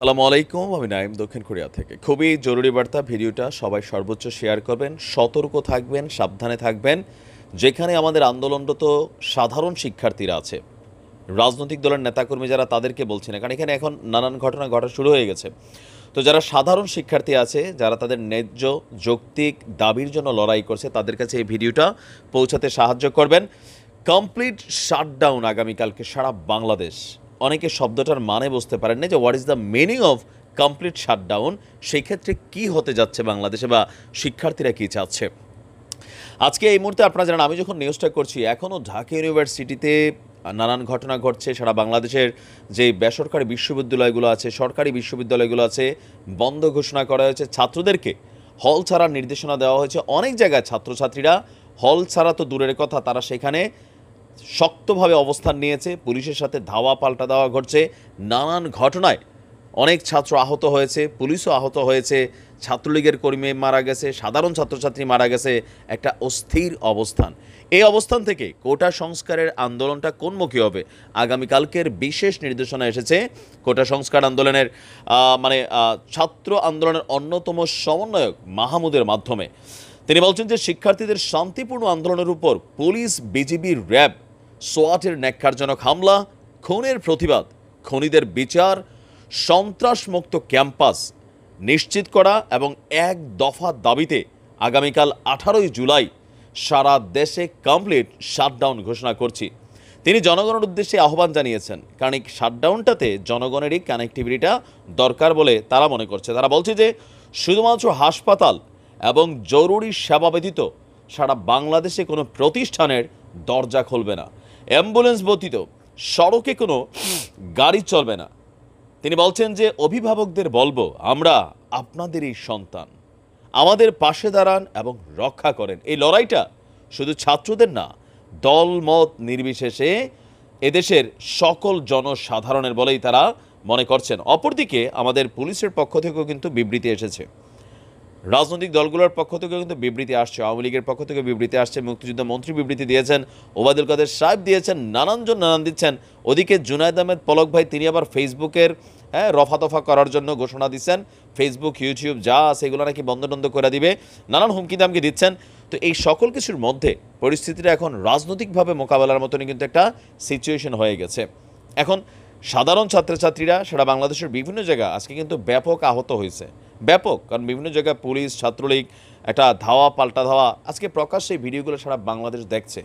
আসসালামু আলাইকুম। আমি নাইম দক্ষিণ কোরিয়া থেকে। খুবই জরুরি বার্তা, ভিডিওটা সবাই সর্বোচ্চ শেয়ার করবেন, সতর্ক থাকবেন, সাবধানে থাকবেন। যেখানে আমাদের আন্দোলনরত সাধারণ শিক্ষার্থীরা আছে, রাজনৈতিক দলের নেতাকর্মী যারা তাদেরকে বলছি না, কারণ এখানে এখন নানান ঘটনা ঘটা শুরু হয়ে গেছে। তো যারা সাধারণ শিক্ষার্থী আছে, যারা তাদের ন্যায্য যৌক্তিক দাবির জন্য লড়াই করছে, তাদের কাছে এই ভিডিওটা পৌঁছাতে সাহায্য করবেন। কমপ্লিট শাটডাউন আগামীকালকে সারা বাংলাদেশ। অনেকে শব্দটার মানে বুঝতে পারেন না যে what is the meaning of complete shutdown. সেই ক্ষেত্রে কী হতে যাচ্ছে বাংলাদেশে, বা শিক্ষার্থীরা কী চাচ্ছে। আজকে এই মুহূর্তে আপনারা জানেন, আমি যখন নিউজটা করছি এখনও ঢাকা ইউনিভার্সিটিতে নানান ঘটনা ঘটছে। সারা বাংলাদেশের যে বেসরকারি বিশ্ববিদ্যালয়গুলো আছে, সরকারি বিশ্ববিদ্যালয়গুলো আছে, বন্ধ ঘোষণা করা হয়েছে। ছাত্রদেরকে হল ছাড়ার নির্দেশনা দেওয়া হয়েছে। অনেক জায়গায় ছাত্রছাত্রীরা হল ছাড়া তো দূরের কথা, তারা সেখানে শক্তভাবে অবস্থান নিয়েছে। পুলিশের সাথে ধাওয়া পাল্টা দেওয়া ঘটছে। নানান ঘটনায় অনেক ছাত্র আহত হয়েছে, পুলিশও আহত হয়েছে, ছাত্রলীগের কর্মী মারা গেছে, সাধারণ ছাত্রছাত্রী মারা গেছে। একটা অস্থির অবস্থান। এই অবস্থান থেকে কোটা সংস্কারের আন্দোলনটা কোনমুখী হবে, আগামীকালকের বিশেষ নির্দেশনা এসেছে কোটা সংস্কার আন্দোলনের ছাত্র আন্দোলনের অন্যতম সমন্বয়ক মাহমুদের মাধ্যমে। তিনি বলছেন যে শিক্ষার্থীদের শান্তিপূর্ণ আন্দোলনের উপর পুলিশ, বিজিবি, র্যাব, সোয়াটের ন্যাক্কারজনক হামলা, খুনের প্রতিবাদ, খুনিদের বিচার, সন্ত্রাসমুক্ত ক্যাম্পাস নিশ্চিত করা এবং এক দফা দাবিতে আগামীকাল 18ই জুলাই সারা দেশে কমপ্লিট শাটডাউন ঘোষণা করছি। তিনি জনগণের উদ্দেশ্যে আহ্বান জানিয়েছেন, কারণ এই শাটডাউনটাতে জনগণেরই কানেক্টিভিটিটা দরকার বলে তারা মনে করছে। তারা বলছে যে শুধুমাত্র হাসপাতাল এবং জরুরি সেবা ব্যতীত সারা বাংলাদেশে কোনো প্রতিষ্ঠানের দরজা খুলবে না। অ্যাম্বুলেন্স ব্যতীত সড়কে কোনো গাড়ি চলবে না। তিনি বলছেন যে অভিভাবকদের বলবো, আমরা আপনাদেরই সন্তান, আমাদের পাশে দাঁড়ান এবং রক্ষা করেন। এই লড়াইটা শুধু ছাত্রদের না, দল মত নির্বিশেষে এদেশের সকল জনসাধারণের বলেই তারা মনে করছেন। অপরদিকে আমাদের পুলিশের পক্ষ থেকেও কিন্তু বিবৃতি এসেছে, রাজনৈতিক দলগুলোর পক্ষ থেকেও কিন্তু বিবৃতি আসছে, আওয়ামী লীগের পক্ষ থেকে বিবৃতি আসছে, মুক্তিযুদ্ধ মন্ত্রী বিবৃতি দিয়েছেন, ওবায়দুল কাদের সাহেব দিয়েছেন, নানানজন নানান দিচ্ছেন। ওদিকে জুনায়েদ আহমেদ পলক ভাই, তিনি আবার ফেসবুকের রফাদফা করার জন্য ঘোষণা দিচ্ছেন। ফেসবুক, ইউটিউব যা আছে এগুলো নাকি বন্ধ টন্ধ করে দিবে, নানান হুমকি দামকি দিচ্ছেন। তো এই সকল কিছুর মধ্যে পরিস্থিতিটা এখন রাজনৈতিকভাবে মোকাবেলার মতনই কিন্তু একটা সিচুয়েশন হয়ে গেছে। এখন সাধারণ ছাত্রছাত্রীরা সারা বাংলাদেশের বিভিন্ন জায়গা আজকে কিন্তু ব্যাপক আহত হয়েছে, ব্যাপক। কারণ বিভিন্ন জায়গায় পুলিশ, ছাত্রলীগ একটা ধাওয়া পাল্টা ধাওয়া, আজকে প্রকাশ্যে এই ভিডিওগুলো সারা বাংলাদেশ দেখছে।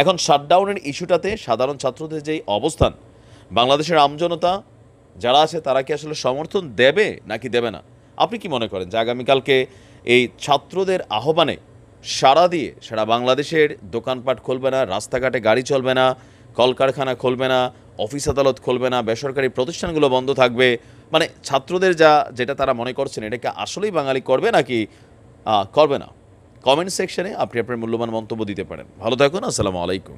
এখন শাটডাউনের ইস্যুটাতে সাধারণ ছাত্রদের যেই অবস্থান, বাংলাদেশের আমজনতা যারা আছে তারা কি আসলে সমর্থন দেবে নাকি দেবে না? আপনি কি মনে করেন যে আগামীকালকে এই ছাত্রদের আহ্বানে সাড়া দিয়ে সারা বাংলাদেশের দোকানপাট খুলবে না, রাস্তাঘাটে গাড়ি চলবে না, কলকারখানা খুলবে না, অফিস আদালত খুলবে না, বেসরকারি প্রতিষ্ঠানগুলো বন্ধ থাকবে, মানে ছাত্রদের যেটা তারা মনে করছেন, এটাকে আসলেই বাঙালি করবে নাকি করবে না? কমেন্ট সেকশনে আপনি আপনার মূল্যবান মন্তব্য দিতে পারেন। ভালো থাকুন। আসসালামু আলাইকুম।